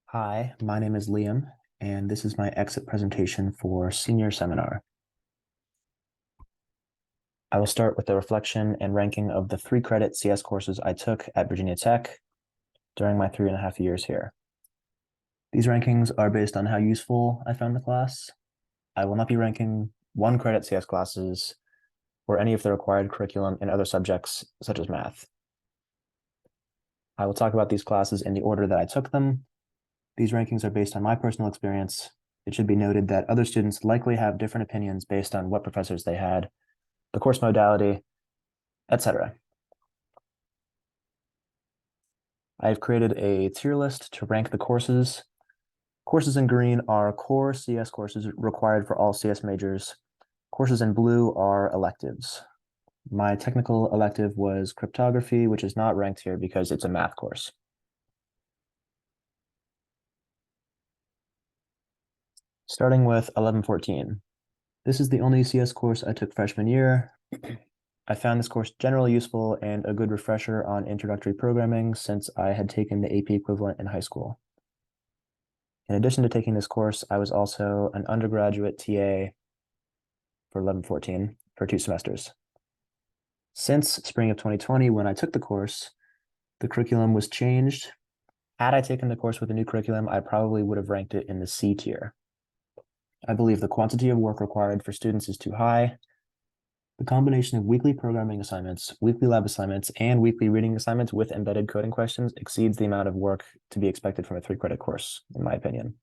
Hi, my name is Liam, and this is my exit presentation for senior seminar. I will start with the reflection and ranking of the 3-credit CS courses I took at Virginia Tech during my 3.5 years here. These rankings are based on how useful I found the class. I will not be ranking 1-credit CS classes or any of the required curriculum in other subjects such as math. I will talk about these classes in the order that I took them. These rankings are based on my personal experience. It should be noted that other students likely have different opinions based on what professors they had, the course modality, etc. I've created a tier list to rank the courses. Courses in green are core CS courses required for all CS majors. Courses in blue are electives. My technical elective was cryptography, which is not ranked here because it's a math course. Starting with 1114. This is the only CS course I took freshman year. I found this course generally useful and a good refresher on introductory programming since I had taken the AP equivalent in high school. In addition to taking this course, I was also an undergraduate TA for 1114 for 2 semesters. Since spring of 2020, when I took the course, the curriculum was changed. Had I taken the course with a new curriculum, I probably would have ranked it in the C tier. I believe the quantity of work required for students is too high. The combination of weekly programming assignments, weekly lab assignments, and weekly reading assignments with embedded coding questions exceeds the amount of work to be expected from a 3-credit course, in my opinion.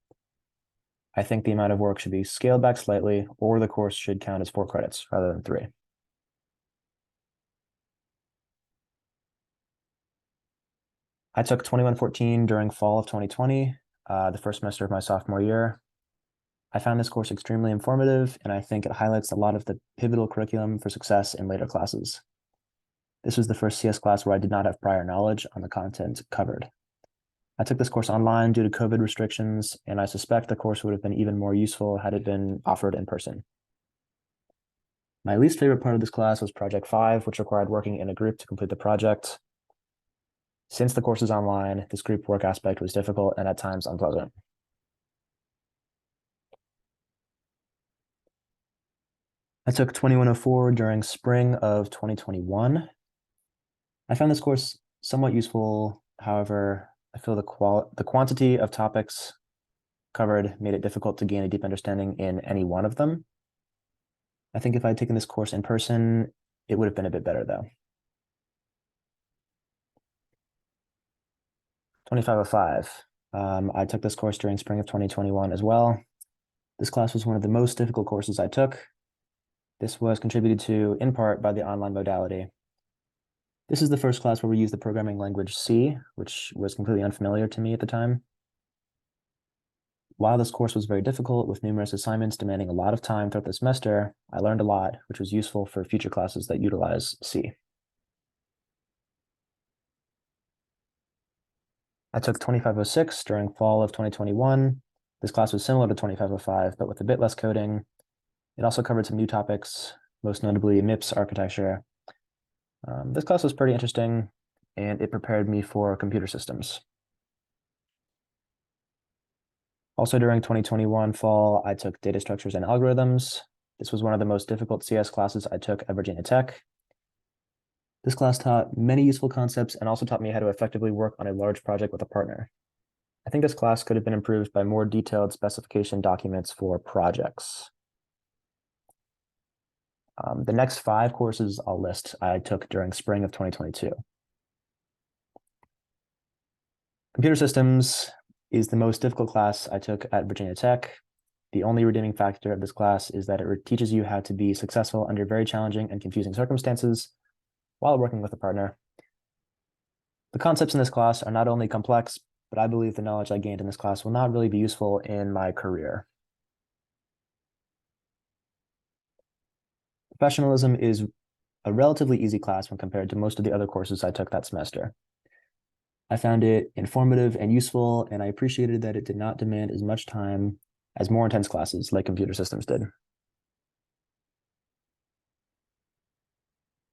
I think the amount of work should be scaled back slightly, or the course should count as 4 credits rather than 3. I took 2114 during fall of 2020, the first semester of my sophomore year. I found this course extremely informative, and I think it highlights a lot of the pivotal curriculum for success in later classes. This was the first CS class where I did not have prior knowledge on the content covered. I took this course online due to COVID restrictions, and I suspect the course would have been even more useful had it been offered in person. My least favorite part of this class was Project 5, which required working in a group to complete the project. Since the course is online, this group work aspect was difficult and at times unpleasant. I took 2104 during spring of 2021. I found this course somewhat useful. However, I feel the quantity of topics covered made it difficult to gain a deep understanding in any one of them. I think if I had taken this course in person, it would have been a bit better though. 2505. I took this course during spring of 2021 as well. This class was one of the most difficult courses I took. This was contributed to in part by the online modality. This is the first class where we use the programming language C, which was completely unfamiliar to me at the time. While this course was very difficult with numerous assignments demanding a lot of time throughout the semester, I learned a lot, which was useful for future classes that utilize C. I took 2506 during fall of 2021. This class was similar to 2505, but with a bit less coding. It also covered some new topics, most notably MIPS architecture. This class was pretty interesting, and it prepared me for computer systems. Also during 2021 fall, I took data structures and algorithms. This was one of the most difficult CS classes I took at Virginia Tech. This class taught many useful concepts and also taught me how to effectively work on a large project with a partner. I think this class could have been improved by more detailed specification documents for projects. The next 5 courses I'll list I took during spring of 2022. Computer systems is the most difficult class I took at Virginia Tech. The only redeeming factor of this class is that it teaches you how to be successful under very challenging and confusing circumstances while working with a partner. The concepts in this class are not only complex, but I believe the knowledge I gained in this class will not really be useful in my career. Professionalism is a relatively easy class when compared to most of the other courses I took that semester. I found it informative and useful, and I appreciated that it did not demand as much time as more intense classes like computer systems did.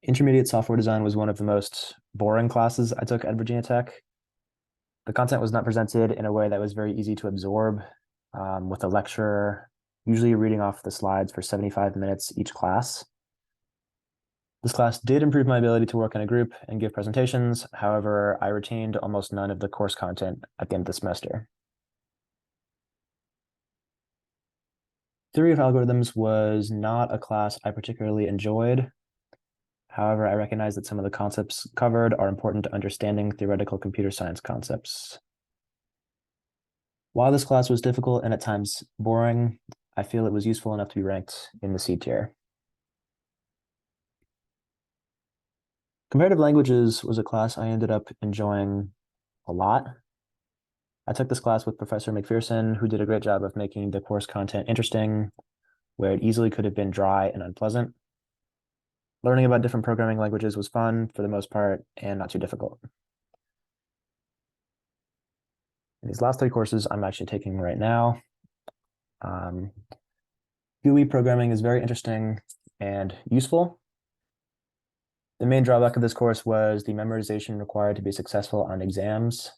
Intermediate software design was one of the most boring classes I took at Virginia Tech. The content was not presented in a way that was very easy to absorb, with a lecturer usually reading off the slides for 75 minutes each class. This class did improve my ability to work in a group and give presentations. However, I retained almost none of the course content at the end of the semester. Theory of algorithms was not a class I particularly enjoyed. However, I recognize that some of the concepts covered are important to understanding theoretical computer science concepts. While this class was difficult and at times boring, I feel it was useful enough to be ranked in the C tier. Comparative languages was a class I ended up enjoying a lot. I took this class with Professor McPherson, who did a great job of making the course content interesting, where it easily could have been dry and unpleasant. Learning about different programming languages was fun for the most part and not too difficult. And these last three courses I'm actually taking right now. GUI programming is very interesting and useful. The main drawback of this course was the memorization required to be successful on exams.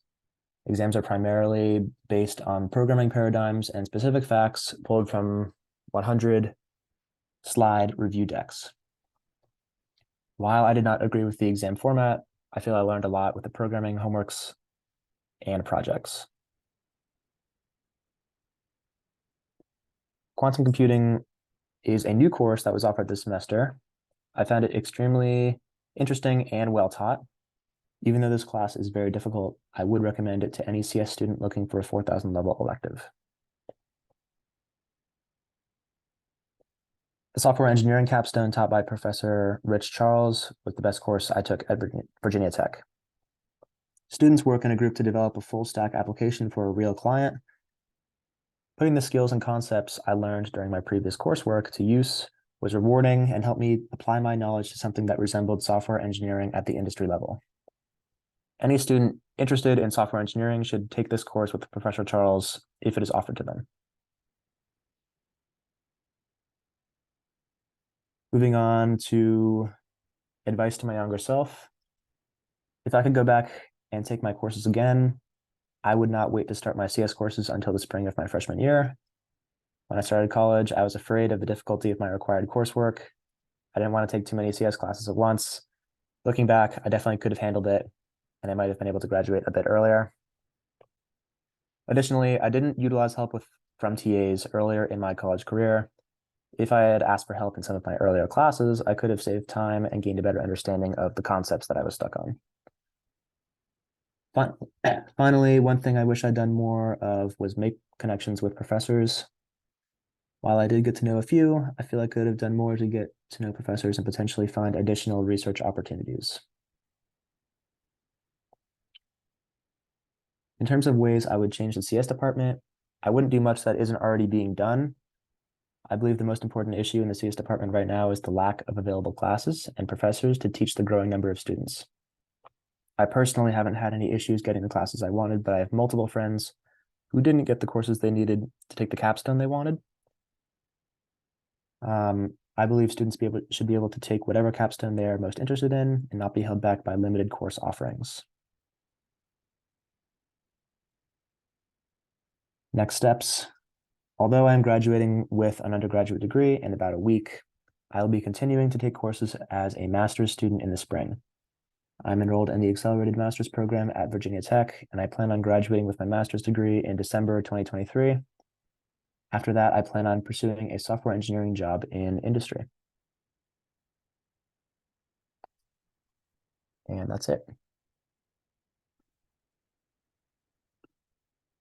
Exams are primarily based on programming paradigms and specific facts pulled from 100 slide review decks. While I did not agree with the exam format, I feel I learned a lot with the programming homeworks and projects. Quantum computing is a new course that was offered this semester. I found it extremely interesting and well taught. Even though this class is very difficult, I would recommend it to any CS student looking for a 4,000 level elective. The software engineering capstone taught by Professor Rich Charles was the best course I took at Virginia Tech. Students work in a group to develop a full stack application for a real client. Putting the skills and concepts I learned during my previous coursework to use was rewarding and helped me apply my knowledge to something that resembled software engineering at the industry level. Any student interested in software engineering should take this course with Professor Charles if it is offered to them. Moving on to advice to my younger self. If I could go back and take my courses again, I would not wait to start my CS courses until the spring of my freshman year. When I started college, I was afraid of the difficulty of my required coursework. I didn't want to take too many CS classes at once. Looking back, I definitely could have handled it, and I might have been able to graduate a bit earlier. Additionally, I didn't utilize help from TAs earlier in my college career. If I had asked for help in some of my earlier classes, I could have saved time and gained a better understanding of the concepts that I was stuck on. Finally, one thing I wish I'd done more of was make connections with professors. While I did get to know a few, I feel I could have done more to get to know professors and potentially find additional research opportunities. In terms of ways I would change the CS department, I wouldn't do much that isn't already being done. I believe the most important issue in the CS department right now is the lack of available classes and professors to teach the growing number of students. I personally haven't had any issues getting the classes I wanted, but I have multiple friends who didn't get the courses they needed to take the capstone they wanted. I believe students should be able to take whatever capstone they are most interested in and not be held back by limited course offerings. Next steps. Although I am graduating with an undergraduate degree in about a week, I will be continuing to take courses as a master's student in the spring. I'm enrolled in the Accelerated Master's Program at Virginia Tech, and I plan on graduating with my master's degree in December 2023. After that, I plan on pursuing a software engineering job in industry. And that's it.